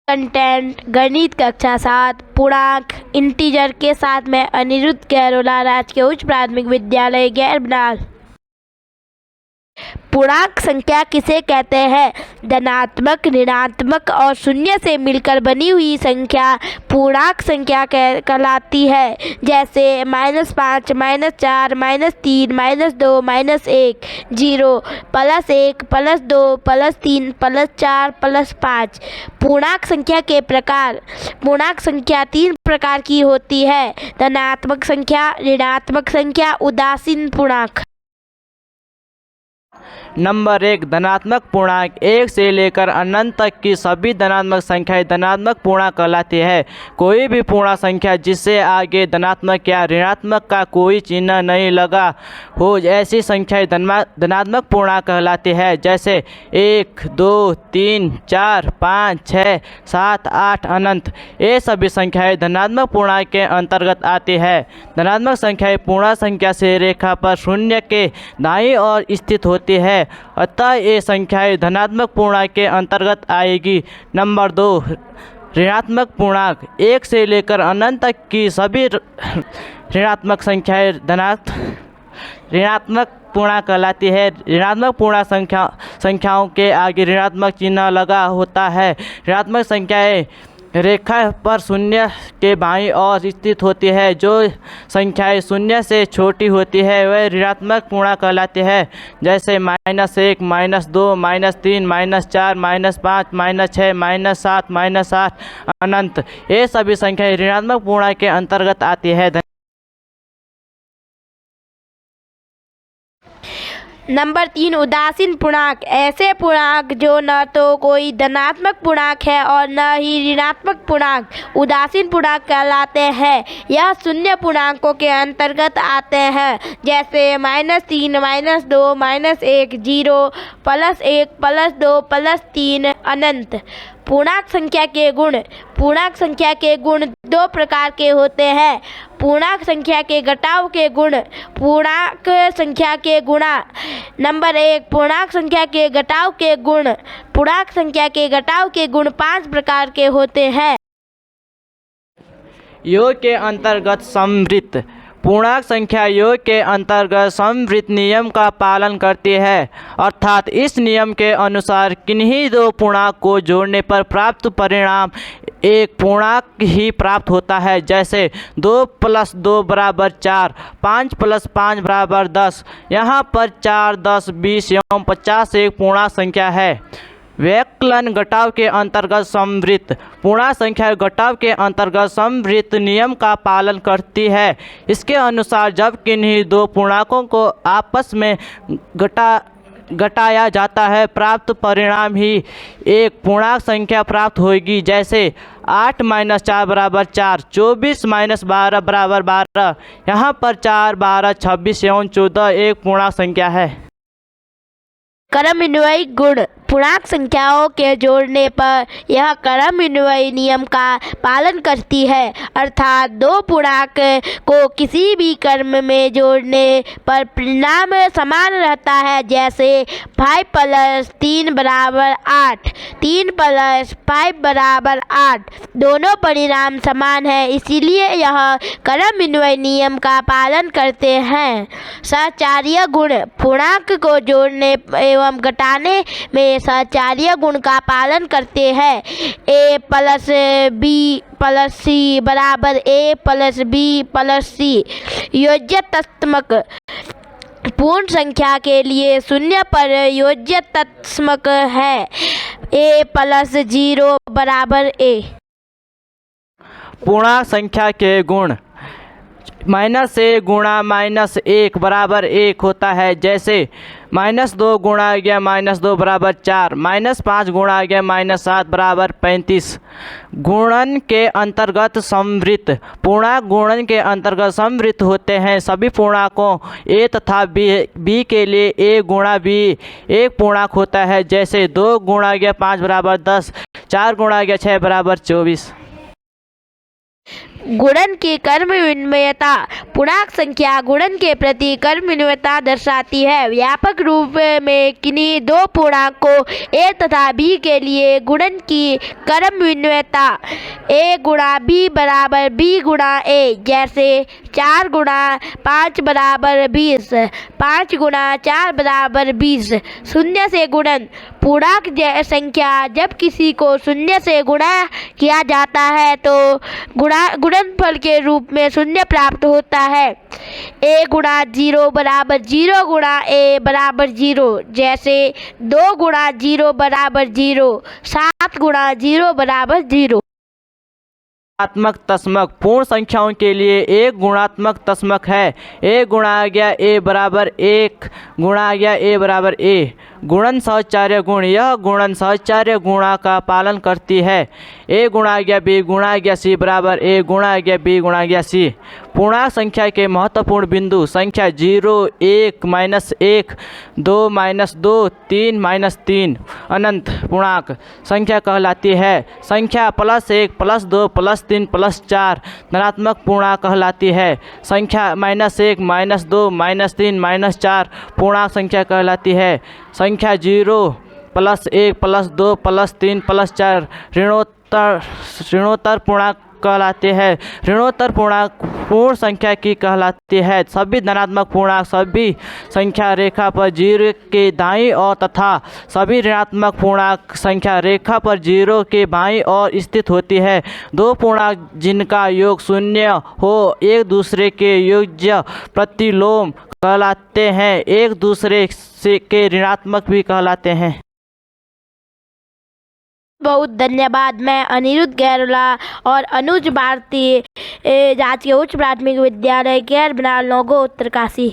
Content गणित कक्षा 7 पूर्णांक इंटीजर के साथ में अनिरुद्ध कैरोला राजकीय उच्च प्राथमिक विद्यालय गैरबनाल। पूर्णांक संख्या किसे कहते हैं? धनात्मक, ऋणात्मक और शून्य से मिलकर बनी हुई संख्या पूर्णांक संख्या कहलाती है। जैसे -5, -4, -3, -2, -1, 0, +1, +2, +3, +4, +5। पूर्णांक संख्या के प्रकार। पूर्णांक संख्या 3 प्रकार की होती है: धनात्मक संख्या, ऋणात्मक संख्या, उदासीन पूर्णांक। नंबर 1, धनात्मक पूर्णांक। 1 से लेकर अनंत तक की सभी धनात्मक संख्याएं धनात्मक पूर्णांक कहलाती है। कोई भी पूर्णांक संख्या जिससे आगे धनात्मक या ऋणात्मक का कोई चिन्ह नहीं लगा हो, ऐसी संख्याएं धनात्मक पूर्णांक कहलाती है। जैसे 1, 2, 3, 4, 5, 6, 7, 8 अनंत। ये सभी संख्याएं धनात्मक पूर्णांक के अंतर्गत आती है। धनात्मक संख्याएं पूर्णांक संख्या से रेखा पर शून्य के दाईं ओर स्थित होती है, अतः ये संख्याएं धनात्मक पूर्णांक के अंतर्गत आएगी। नंबर 2, ऋणात्मक पूर्णांक। 1 से लेकर अनंत तक की सभी ऋणात्मक संख्याएं ऋणात्मक पूर्णांक कहलाती है। ऋणात्मक पूर्णांक संख्याओं के आगे ऋणात्मक चिन्ह लगा होता है। ऋणात्मक संख्याएं रेखा पर शून्य के बाईं ओर स्थित होती है। जो संख्याएं शून्य से छोटी होती है वह ऋणात्मक पूर्णांक कहलाती है। जैसे -1, -2, -3, -4, -5, -6, -7, -8 अनंत। ये सभी संख्याएं ऋणात्मक पूर्णांक के अंतर्गत आती है। नंबर 3, उदासीन पूर्णांक। ऐसे पूर्णांक जो न तो कोई धनात्मक पूर्णांक है और न ही ऋणात्मक पूर्णांक उदासीन पूर्णांक कहलाते हैं। यह शून्य पूर्णांकों के अंतर्गत आते हैं। जैसे -3, -2, -1, 0, +1, +2, +3 अनंत। पूर्णांक संख्या के गुण। पूर्णांक संख्या के गुण 2 प्रकार के होते हैं: पूर्णांक संख्या के घटाव के गुण, पूर्णांक संख्या के गुणा। नंबर 1, पूर्णांक संख्या के घटाव के गुण। पूर्णांक संख्या के घटाव के गुण 5 प्रकार के होते हैं। योग के अंतर्गत समवृत्त। पूर्णांक संख्या योग के अंतर्गत समवृत्त नियम का पालन करती है, अर्थात इस नियम के अनुसार किन्हीं 2 पूर्णांक को जोड़ने पर प्राप्त परिणाम एक पूर्णांक ही प्राप्त होता है। जैसे 2 + 2 = 4, 5 + 5 = 10। यहाँ पर 4, 10, 20 एवं 50 एक पूर्णांक संख्या है। व्यवकलन घटाव के अंतर्गत समवृत्त। पूर्णांक संख्या घटाव के अंतर्गत समवृत्त नियम का पालन करती है। इसके अनुसार जब किन्हीं 2 पूर्णांकों को आपस में घटाया जाता है, प्राप्त परिणाम ही एक पूर्णांक संख्या प्राप्त होगी। जैसे 8 - 4 = 4, 24 - 12 = 12। यहाँ पर 4, 12, 26 एवं 14 एक पूर्णांक संख्या है। क्रमान्वयी गुण। पूर्णांक संख्याओं के जोड़ने पर यह क्रमान्वयी नियम का पालन करती है, अर्थात 2 पूर्णांक को किसी भी क्रम में जोड़ने पर परिणाम समान रहता है। जैसे 5 + 3 = 8, 3 + 5 = 8। दोनों परिणाम समान हैं, इसीलिए यह क्रमान्वयी नियम का पालन करते हैं। सहचार्य गुण। पूर्णांक को जोड़ने एवं घटाने में सहचार्य गुण का पालन करते हैं। a + b + c = a + b + c। योज्यतात्मक। पूर्ण संख्या के लिए शून्य पर योज्यतात्मक है। a + 0 = a। पूर्णांक संख्या के गुण। -1 × -1 = 1 होता है। जैसे -2 × -2 = 4, -5 × -7 = 35। गुणन के अंतर्गत समवृत्त। पूर्णांक गुणन के अंतर्गत समवृत्त होते हैं। सभी पूर्णांकों a तथा b के लिए a × b एक पूर्णांक होता है। जैसे 2 × 5 = 10, 4 × 6 = 24। गुणन की कर्म विनिमयता। पूर्णांक संख्या गुणन के प्रति कर्म विनिमयता दर्शाती है। व्यापक रूप में किन्हीं दो पूर्णांक को a तथा b के लिए गुणन की कर्म विनिमयता a गुणा b बराबर b गुणा a, जैसे 4 गुणा 5 बराबर 20, 5 गुणा 4 बराबर 20। शून्य से गुणन। पूर्णांक संख्या जब किसी को शून्य से गुणा किया जाता है तो गुणनफल के रूप में शून्य प्राप्त होता है। a गुणा 0 बराबर 0 गुणा a बराबर 0, जैसे 2 गुणा 0 बराबर 0, 7 गुणा 0 बराबर 0। गुणात्मक तस्मक। पूर्ण संख्याओं के लिए एक गुणात्मक तस्मक है। a गुणा आ गया a बराबर 1 गुणा आ गया a बराबर a। गुणन सहचार्य गुण। यह गुणन सहचार्य गुणा का पालन करती है। a गुणा आ गया b गुणा आ गया c बराबर a गुणा आ गया b गुणा आ गया c। पूर्णांक संख्या के महत्वपूर्ण बिंदु। संख्या 0, 1, -1, 2, -2, 3, -3 अनंत पूर्णांक संख्या कहलाती है। संख्या +1, +2, +3, +4 धनात्मक पूर्णांक कहलाती है। संख्या -1, -2, -3, -4 पूर्णांक संख्या कहलाती है। संख्या 0, +1, +2, +3, +4 ऋणोत्तर पूर्णांक कहलाते हैं। ऋणोत्तर पूर्णांक पूर्ण संख्या की कहलाती है। सभी धनात्मक पूर्णांक सभी संख्या रेखा पर 0 के दाईं ओर तथा सभी ऋणात्मक पूर्णांक संख्या रेखा पर 0 के बाईं ओर स्थित होती है। दो पूर्णांक जिनका योग 0 हो एक दूसरे के योज्य प्रतिलोम कहलाते हैं। एक दूसरे से के ऋणात्मक भी कहलाते हैं। बहुत धन्यवाद। मैं अनिरुद्ध गैरोला और अनुज भारती राजकीय उच्च प्राथमिक विद्यालय केर बनाल नौगो उत्तरकाशी।